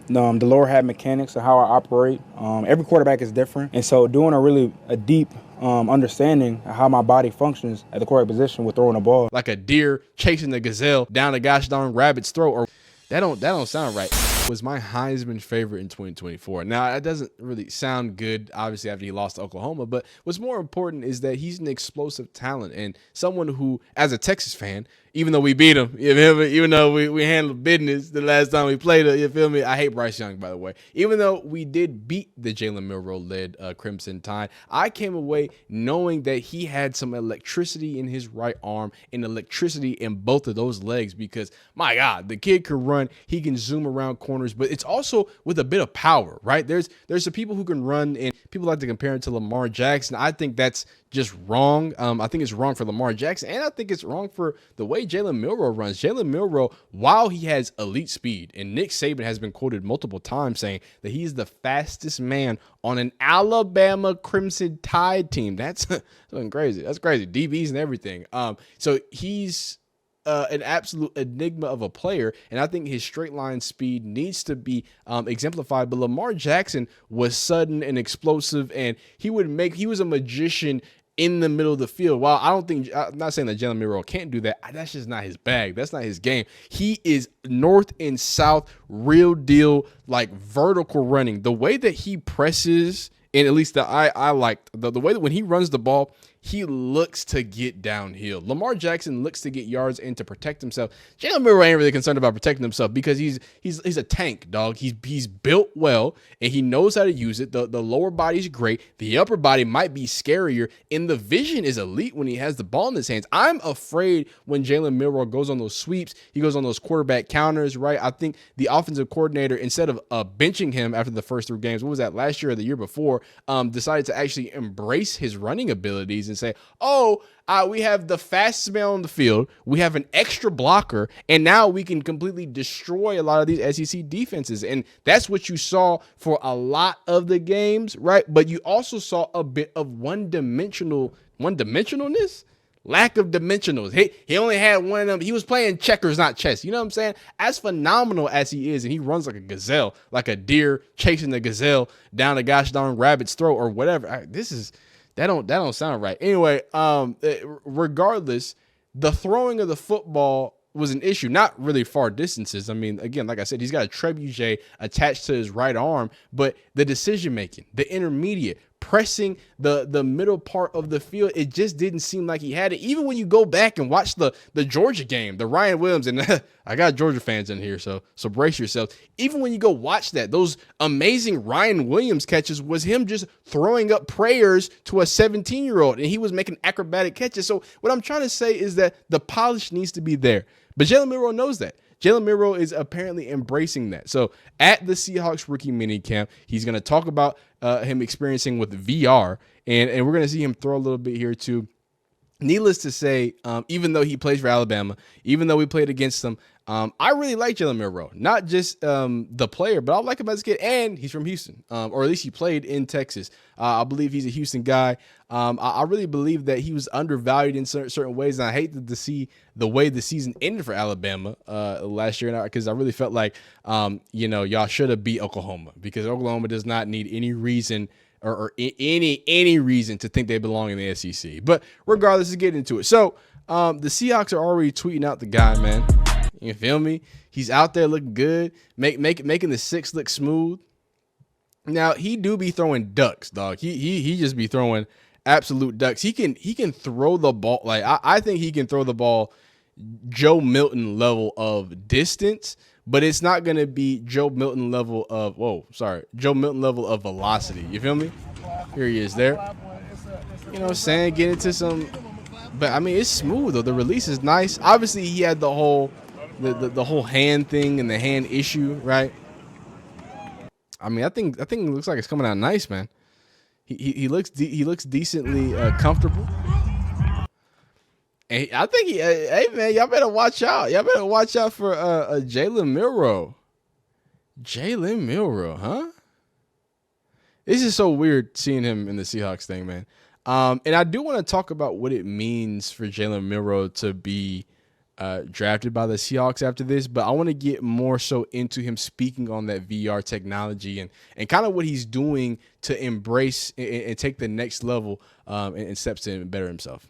the lower hat mechanics of how I operate. Every quarterback is different, and so doing a deep understanding of how my body functions at the quarterback position with throwing a ball. Like a deer chasing the gazelle down a gosh darn rabbit's throat, or that don't sound right. Was my Heisman favorite in 2024. Now, that doesn't really sound good, obviously, after he lost to Oklahoma, but what's more important is that he's an explosive talent and someone who, as a Texas fan, even though we beat him, even though we handled business the last time we played it, you feel me? I hate Bryce Young, by the way. Even though we did beat the Jalen Milroe-led Crimson Tide, I came away knowing that he had some electricity in his right arm and electricity in both of those legs because, my God, the kid can run, he can zoom around corners, but it's also with a bit of power, right? There's some people who can run, and people like to compare him to Lamar Jackson. I think that's just wrong. I think it's wrong for Lamar Jackson, and I think it's wrong for the way Jalen Milroe runs. Jalen Milroe, while he has elite speed, and Nick Saban has been quoted multiple times saying that he's the fastest man on an Alabama Crimson Tide team. That's something crazy. That's crazy. DBs and everything. So he's an absolute enigma of a player, and I think his straight line speed needs to be exemplified. But Lamar Jackson was sudden and explosive, and he was a magician in the middle of the field. While I'm not saying that Jalen Milroe can't do that. That's just not his bag. That's not his game. He is north and south, real deal, like vertical running. The way that he presses, and at least I liked the way that when he runs the ball, he looks to get downhill. Lamar Jackson looks to get yards and to protect himself. Jalen Milroe ain't really concerned about protecting himself because he's a tank, dog. He's built well and he knows how to use it. The lower body's great. The upper body might be scarier, and the vision is elite when he has the ball in his hands. I'm afraid when Jalen Milroe goes on those sweeps, he goes on those quarterback counters, right? I think the offensive coordinator, instead of benching him after the first 3 games, what was that, last year or the year before, decided to actually embrace his running abilities and say, we have the fastest man on the field, we have an extra blocker, and now we can completely destroy a lot of these SEC defenses. And that's what you saw for a lot of the games, right? But you also saw a bit of one-dimensionalness, lack of dimensionals. He only had one of them. He was playing checkers, not chess. You know what I'm saying? As phenomenal as he is, and he runs like a gazelle, like a deer chasing the gazelle down a gosh darn rabbit's throat or whatever. That don't sound right. Anyway, regardless, the throwing of the football was an issue, not really far distances. I mean, again, like I said, he's got a trebuchet attached to his right arm, but the decision making, the intermediate, pressing the middle part of the field, it just didn't seem like he had it. Even when you go back and watch the Georgia game, the Ryan Williams, and I got Georgia fans in here, so brace yourselves. Even when you go watch that, those amazing Ryan Williams catches was him just throwing up prayers to a 17-year-old, and he was making acrobatic catches. So what I'm trying to say is that the polish needs to be there. But Jalen Milroe knows that. Jalen Milroe is apparently embracing that. So at the Seahawks rookie minicamp, he's going to talk about him experiencing with VR, and we're going to see him throw a little bit here too. Needless to say, even though he plays for Alabama, even though we played against them, I really like Jalen Milroe. Not just the player, but I like him as a kid, and he's from Houston, or at least he played in Texas. I believe he's a Houston guy. I really believe that he was undervalued in certain ways, and I hate to see the way the season ended for Alabama last year, because I really felt like, y'all should have beat Oklahoma, because Oklahoma does not need any reason or any reason to think they belong in the SEC. But regardless, let's get into it. So the Seahawks are already tweeting out the guy, man. You feel me? He's out there looking good, making the 6 look smooth. Now he do be throwing ducks, dog. He just be throwing absolute ducks. He can throw the ball. Like I think he can throw the ball Joe Milton level of distance, but it's not going to be Joe Milton level of velocity. You feel me? Here he is there. You know what I'm saying? Get into some, but I mean, it's smooth though. The release is nice. Obviously he had the whole hand thing and the hand issue, right? I mean, I think it looks like it's coming out nice, man. He looks decently comfortable. And I think hey man, y'all better watch out. Y'all better watch out for Jalen Milroe. Jalen Milroe, huh? This is so weird seeing him in the Seahawks thing, man. And I do want to talk about what it means for Jalen Milroe to be drafted by the Seahawks after this, but I want to get more so into him speaking on that VR technology and kind of what he's doing to embrace and take the next level and steps to better himself.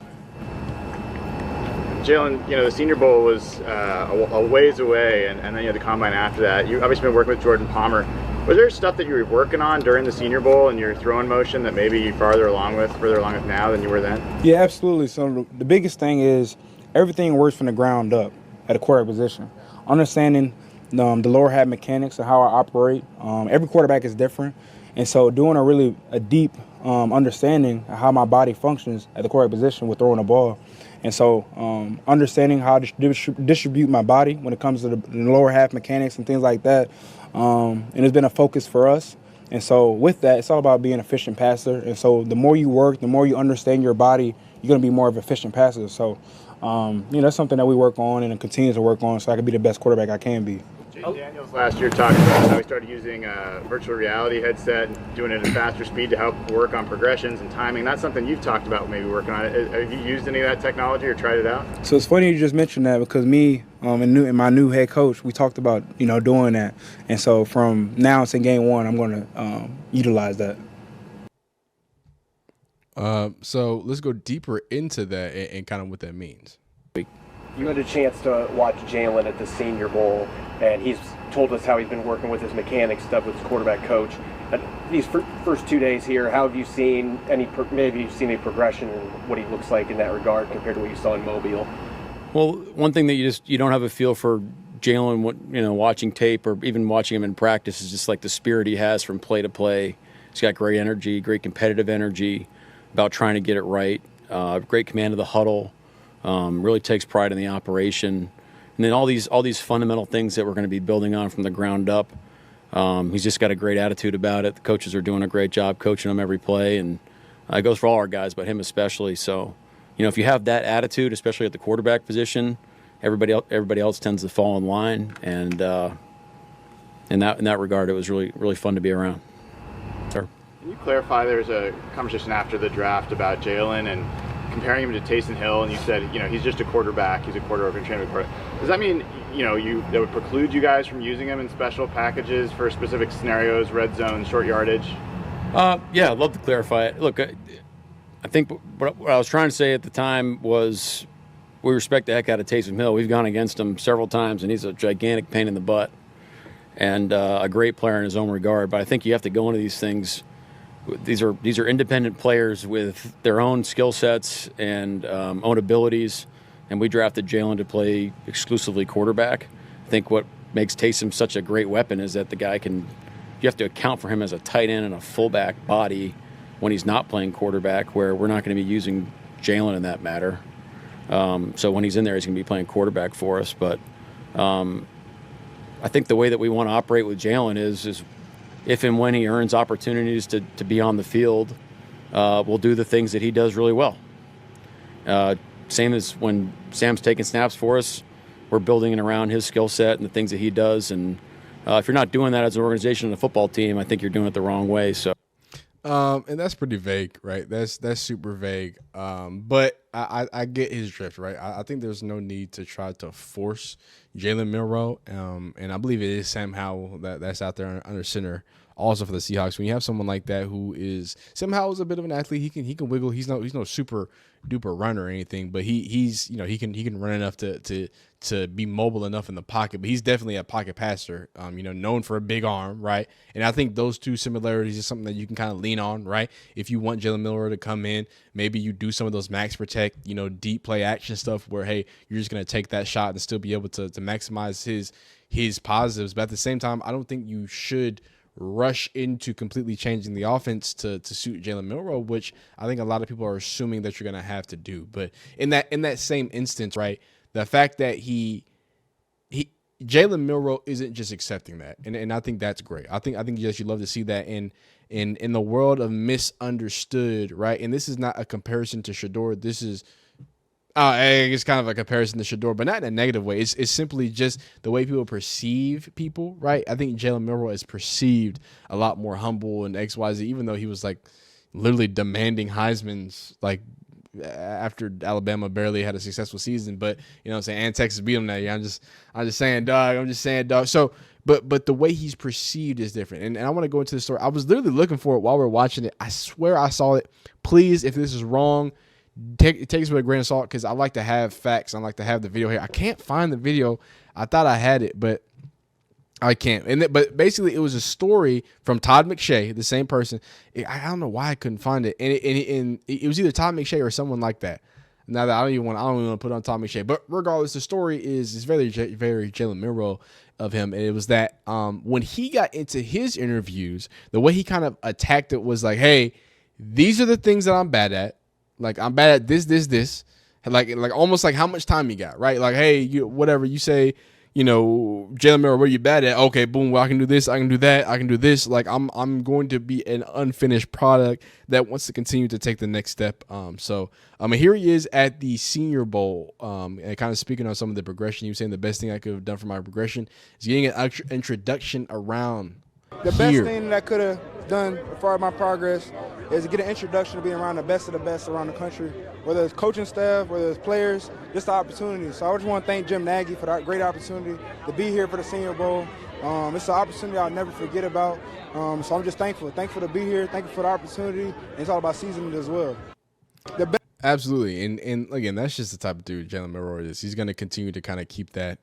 Jalen, the Senior Bowl was a ways away, and then the Combine after that. You obviously been working with Jordan Palmer. Was there stuff that you were working on during the Senior Bowl and your throwing motion that maybe you're further along with now than you were then? Yeah, absolutely. So the biggest thing is everything works from the ground up at a quarterback position. Understanding the lower half mechanics of how I operate. Every quarterback is different, and so doing a deep understanding of how my body functions at the quarterback position with throwing a ball. And so understanding how to distribute my body when it comes to the lower half mechanics and things like that. And it's been a focus for us. And so with that, it's all about being an efficient passer. And so the more you work, the more you understand your body, you're going to be more of an efficient passer. So, that's something that we work on and continue to work on so I can be the best quarterback I can be. Jayden Daniels last year talked about how he started using a virtual reality headset and doing it at a faster speed to help work on progressions and timing. That's something you've talked about maybe working on it. Have you used any of that technology or tried it out? So it's funny you just mentioned that because me and my new head coach, we talked about, doing that. And so from now to game one, I'm going to utilize that. So let's go deeper into that and kind of what that means. You had a chance to watch Jalen at the Senior Bowl, and he's told us how he's been working with his mechanics stuff with his quarterback coach. And these first 2 days here, how have you seen any progression in what he looks like in that regard compared to what you saw in Mobile? Well, one thing that you don't have a feel for Jalen, watching tape or even watching him in practice is just like the spirit he has from play to play. He's got great energy, great competitive energy about trying to get it right, great command of the huddle. Really takes pride in the operation, and then all these fundamental things that we're going to be building on from the ground up. He's just got a great attitude about it. The coaches are doing a great job coaching him every play, and it goes for all our guys, but him especially. So, if you have that attitude, especially at the quarterback position, everybody else tends to fall in line, and in that regard, it was really really fun to be around. Sir. Can you clarify? There was a conversation after the draft about Jalen and comparing him to Taysom Hill, and you said, he's just a quarterback. He's a quarterback and training quarterback. Does that mean, that would preclude you guys from using him in special packages for specific scenarios, red zone, short yardage? Yeah, I'd love to clarify it. Look, I think what I was trying to say at the time was we respect the heck out of Taysom Hill. We've gone against him several times, and he's a gigantic pain in the butt and a great player in his own regard. But I think you have to go into these things. These are independent players with their own skill sets and own abilities, and we drafted Jalen to play exclusively quarterback. I think what makes Taysom such a great weapon is that the guy you have to account for him as a tight end and a fullback body when he's not playing quarterback, where we're not going to be using Jalen in that matter. So when he's in there, he's going to be playing quarterback for us. But I think the way that we want to operate with Jalen is if and when he earns opportunities to be on the field, we'll do the things that he does really well. Same as when Sam's taking snaps for us, we're building it around his skill set and the things that he does. And if you're not doing that as an organization and a football team, I think you're doing it the wrong way. So, and that's pretty vague, right? That's super vague. But I get his drift, right? I think there's no need to try to force Jalen Milroe, and I believe it is Sam Howell that's out there under center also for the Seahawks. When you have someone like that who is Sam Howell's a bit of an athlete, he can wiggle. He's no super duper runner or anything, but he can run enough to be mobile enough in the pocket. But he's definitely a pocket passer, known for a big arm, right? And I think those two similarities is something that you can kind of lean on, right? If you want Jalen Milroe to come in, maybe you do some of those max protect, deep play action stuff where, hey, you're just going to take that shot and still be able to maximize his positives. But at the same time, I don't think you should rush into completely changing the offense to suit Jalen Milroe, which I think a lot of people are assuming that you're going to have to do. But in that same instance, right, the fact that Jalen Milroe isn't just accepting that, and I think that's great. I think yes, you love to see that in the world of misunderstood, right? And this is not a comparison to Shador. This is it's kind of a comparison to Shador, but not in a negative way. It's simply just the way people perceive people, right? I think Jalen Milroe is perceived a lot more humble and XYZ, even though he was like literally demanding Heisman's like after Alabama barely had a successful season, but you know what I'm saying, and Texas beat them that year. I'm just saying, dog. So, but the way he's perceived is different. And I want to go into the story. I was literally looking for it while we were watching it. I swear I saw it. Please, if this is wrong, take this with a grain of salt, because I like to have facts. I like to have the video here. I can't find the video. I thought I had it, but I can't. But basically, it was a story from Todd McShay, the same person. I don't know why I couldn't find it. And it was either Todd McShay or someone like that. Now that I don't even want to put on Todd McShay. But regardless, the story is very Jalen Milroe of him. And it was that when he got into his interviews, the way he kind of attacked it was like, hey, these are the things that I'm bad at. Like, I'm bad at this. Like almost like how much time you got, right? Like, hey, whatever you say, you know, Jalen Milroe, where you bad at? Okay, boom. Well, I can do this. I can do that. I can do this. Like, I'm going to be an unfinished product that wants to continue to take the next step. So here he is at the Senior Bowl, and kind of speaking on some of the progression. He was saying the best thing I could have done for my progression is getting an introduction around The best thing that I could have done as far as my progress is to get an introduction to being around the best of the best around the country, whether it's coaching staff, whether it's players, just the opportunity. So I just want to thank Jim Nagy for that great opportunity to be here for the Senior Bowl. It's an opportunity I'll never forget about. So I'm just thankful to be here, thankful for the opportunity, and it's all about seasoning it as well. Absolutely. And again, that's just the type of dude Jalen Milroe is. He's going to continue to kind of keep that,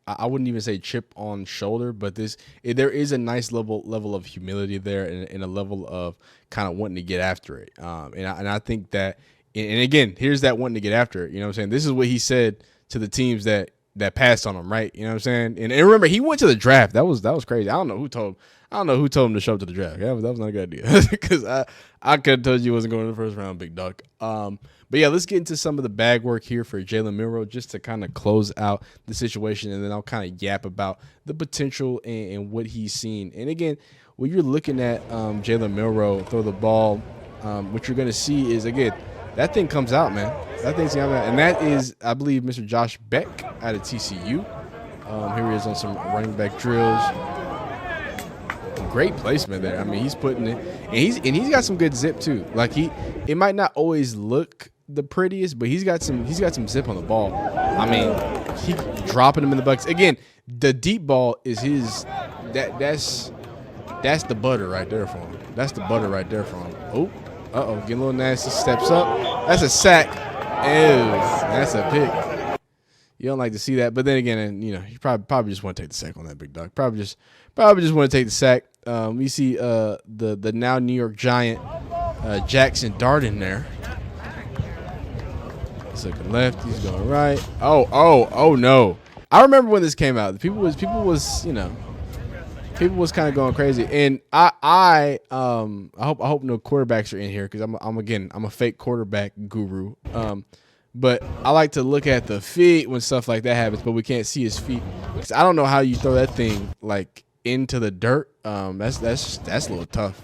I wouldn't even say chip on shoulder, but there is a nice level of humility there, and a level of kind of wanting to get after it. And I think that, and again, here's that wanting to get after it. You know what I'm saying? This is what he said to the teams that passed on him, right? You know what I'm saying? And remember, he went to the draft. That was crazy. I don't know who told him to show up to the draft. Yeah, that was not a good idea, because I could have told you he wasn't going to the first round, big dog. But yeah, let's get into some of the bag work here for Jalen Milroe, just to kind of close out the situation, and then I'll kind of yap about the potential and what he's seen. And again, when you're looking at Jalen Milroe throw the ball, what you're going to see is, again, that thing comes out, man. That thing's coming out. And that is, I believe, Mr. Josh Beck out of TCU. Here he is on some running back drills. Great placement there. I mean, he's putting it, and he's got some good zip too. Like, it might not always look the prettiest, but he's got some zip on the ball. I mean, he dropping them in the buckets. Again, the deep ball is his. That's the butter right there for him. That's the butter right there for him. Oh, getting a little nasty. Steps up. That's a sack. Ew, that's a pick. You don't like to see that, but then again, you probably just want to take the sack on that, big dog. Probably just want to take the sack. We see the now New York Giant Jackson Dart in there. He's looking left. He's going right. Oh no! I remember when this came out. People was kind of going crazy. And I hope no quarterbacks are in here, because I'm a fake quarterback guru. But I like to look at the feet when stuff like that happens, but we can't see his feet, because I don't know how you throw that thing like into the dirt. That's a little tough.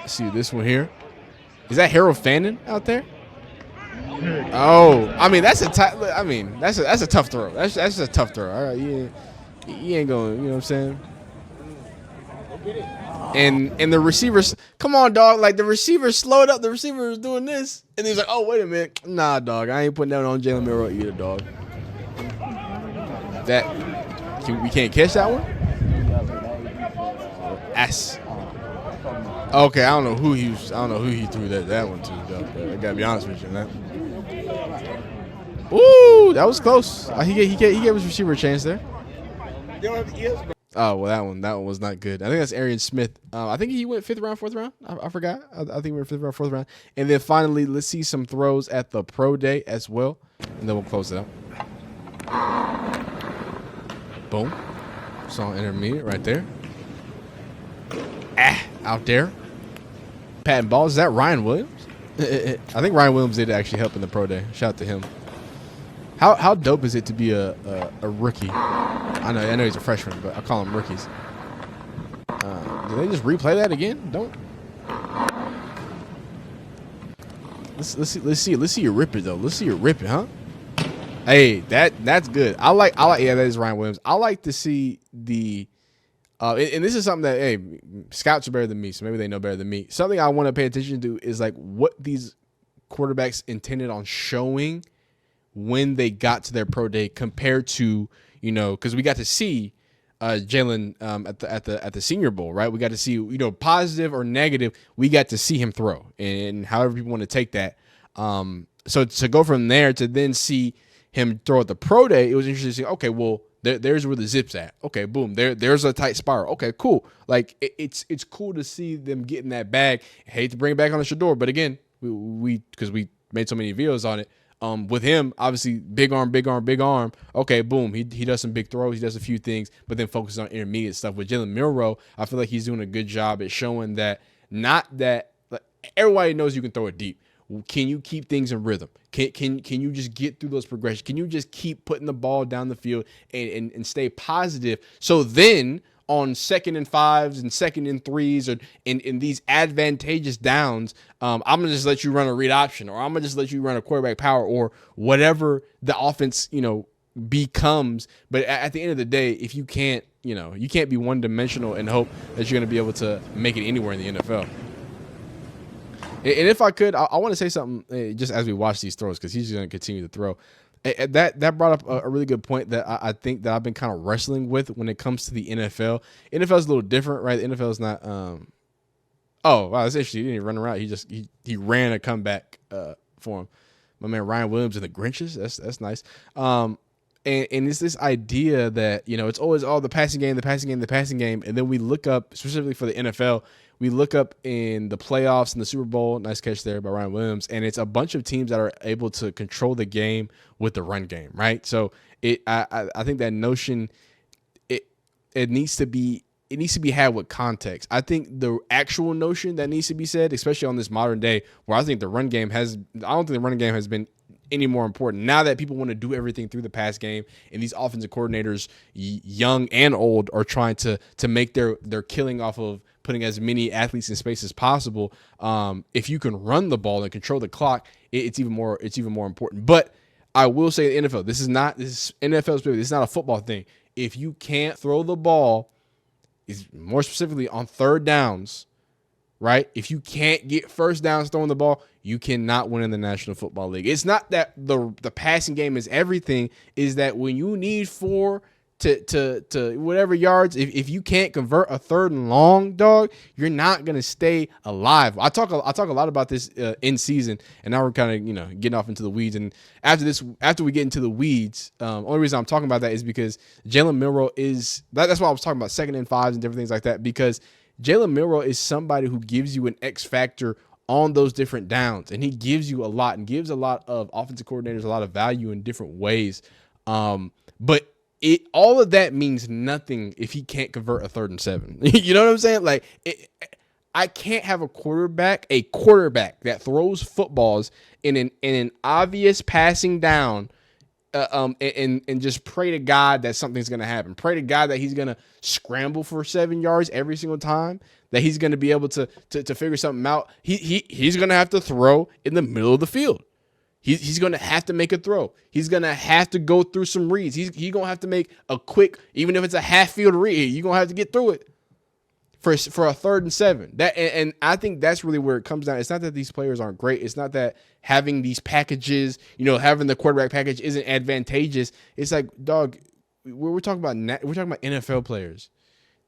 See this one here. Is that Harold Fannin out there? Oh, I mean, that's a tough throw. That's a tough throw. All right, you ain't going. You know what I'm saying? And the receivers, come on, dog. Like, the receiver slowed up. The receiver was doing this, and he's like, "Oh, wait a minute, nah, dog. I ain't putting that on Jalen Milroe either, dog." We can't catch that one. S. Okay, I don't know who he threw that one to, dog. But I gotta be honest with you, man. Ooh, that was close. He gave his receiver a chance there. Oh, well, that one was not good. I think that's Arian Smith. I think he went 5th round, 4th round. I forgot. I think we were 5th round, 4th round. And then finally, let's see some throws at the pro day as well, and then we'll close it out. Boom. Saw intermediate right there. Out there. Patting balls. Is that Ryan Williams? I think Ryan Williams did actually help in the pro day. Shout out to him. How dope is it to be a rookie? I know he's a freshman, but I call him rookies. Do they just replay that again? Don't. Let's see you rip it though. Let's see you rip it, huh? Hey, that's good. I like. Yeah, that is Ryan Williams. I like to see the And this is something that, hey, scouts are better than me, so maybe they know better than me. Something I want to pay attention to is like what these quarterbacks intended on showing when they got to their pro day compared to, because we got to see Jalen at the Senior Bowl, right? We got to see, positive or negative, we got to see him throw, and however people want to take that. So to go from there to then see him throw at the pro day, it was interesting to see, okay, well, there's where the zip's at. Okay, boom, there's a tight spiral. Okay, cool. Like it's cool to see them getting that bag. I hate to bring it back on the Shador, but again, because we made so many videos on it. With him, obviously, big arm. Okay, boom, he does some big throws, he does a few things, but then focuses on intermediate stuff. With Jalen Milroe, I feel like he's doing a good job at showing that everybody knows you can throw it deep. Can you keep things in rhythm? Can you just get through those progressions? Can you just keep putting the ball down the field and stay positive? So then on 2nd and 5s and 2nd and 3s or in these advantageous downs, I'm going to just let you run a read option, or I'm going to just let you run a quarterback power, or whatever the offense, becomes. But at the end of the day, if you can't, you can't be one dimensional and hope that you're going to be able to make it anywhere in the NFL. And if I could, I want to say something just as we watch these throws, because he's going to continue to throw. That brought up a really good point that I think that I've been kind of wrestling with when it comes to the NFL. NFL is a little different, right? The NFL is not. Oh, wow, that's interesting. He didn't even run around. He ran a comeback for him. My man Ryan Williams and the Grinches. That's nice. And it's this idea that it's always the passing game, and then we look up specifically for the NFL. We look up in the playoffs and the Super Bowl, nice catch there by Ryan Williams, and it's a bunch of teams that are able to control the game with the run game, right? So I think that notion it needs to be had with context. I think the actual notion that needs to be said, especially on this modern day, where I don't think the run game has been any more important now that people want to do everything through the pass game, and these offensive coordinators, young and old, are trying to make their killing off of putting as many athletes in space as possible. If you can run the ball and control the clock, it's even more important. But I will say the NFL, this is NFL specific. This is not a football thing. If you can't throw the ball, is more specifically on third downs, right? If you can't get first downs throwing the ball, you cannot win in the National Football League. It's not that the passing game is everything. Is that when you need 4 to whatever yards, if you can't convert a 3rd and long, dog, you're not gonna stay alive. I talk a lot about this in season, and now we're kind of getting off into the weeds. And after we get into the weeds, only reason I'm talking about that is because Jalen Milroe is that's why I was talking about 2nd and 5s and different things like that, because Jalen Milroe is somebody who gives you an X factor on those different downs, and he gives you a lot and gives a lot of offensive coordinators a lot of value in different ways. But all of that means nothing if he can't convert a 3rd and 7. You know what I'm saying? Like, I can't have a quarterback that throws footballs in an obvious passing down, and just pray to God that something's going to happen. Pray to God that he's going to scramble for 7 yards every single time, that he's going to be able to figure something out. He's going to have to throw in the middle of the field. He's going to have to make a throw. He's going to have to go through some reads. He's going to have to make a quick, even if it's a half-field read, you're going to have to get through it for a 3rd and 7. And I think that's really where it comes down. It's not that these players aren't great. It's not that having these packages, having the quarterback package isn't advantageous. It's like, dog, we're talking about NFL players.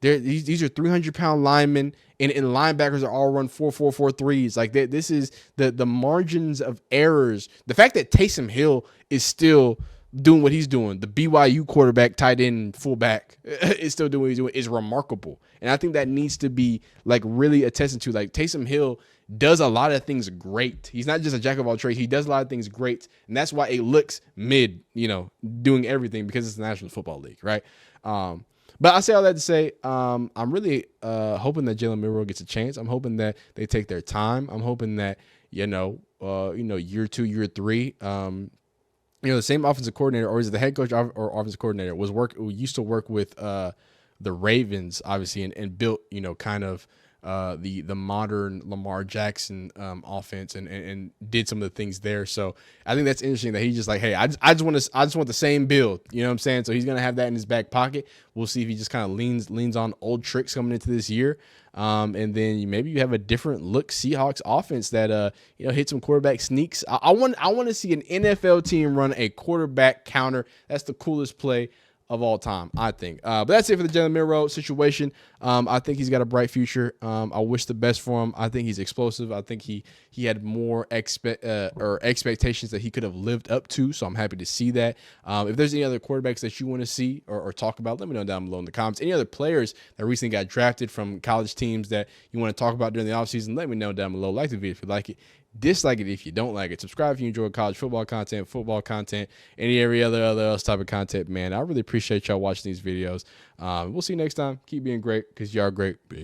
These are 300-pound linemen, and linebackers are all run 4.4 Like this is the margins of errors. The fact that Taysom Hill is still doing what he's doing, the BYU quarterback, tight end, fullback, is still doing what he's doing, is remarkable. And I think that needs to be like really attested to. Like, Taysom Hill does a lot of things great. He's not just a jack of all trades. He does a lot of things great, and that's why it looks mid, doing everything, because it's the National Football League, right? But I say all that to say, I'm really hoping that Jalen Milroe gets a chance. I'm hoping that they take their time. I'm hoping that year 2, year 3, the same offensive coordinator, or is it the head coach or offensive coordinator, used to work with the Ravens, obviously, and built kind of the modern Lamar Jackson offense and did some of the things there. So I think that's interesting that he's just like, hey, I just want the same build. You know what I'm saying? So he's gonna have that in his back pocket. We'll see if he just kind of leans on old tricks coming into this year. And then maybe you have a different look Seahawks offense that hit some quarterback sneaks. I want to see an NFL team run a quarterback counter. That's the coolest play of all time, I think. But that's it for the Jalen Milroe situation. I think he's got a bright future. I wish the best for him. I think he's explosive. I think he had more expectations that he could have lived up to, so I'm happy to see that. If there's any other quarterbacks that you want to see or talk about, let me know down below in the comments. Any other players that recently got drafted from college teams that you want to talk about during the offseason, let me know down below. Like the video if you like it. Dislike it if you don't like it. Subscribe if you enjoy college football content, every other type of content, man. I really appreciate y'all watching these videos. We'll see you next time. Keep being great because y'all are great. Peace.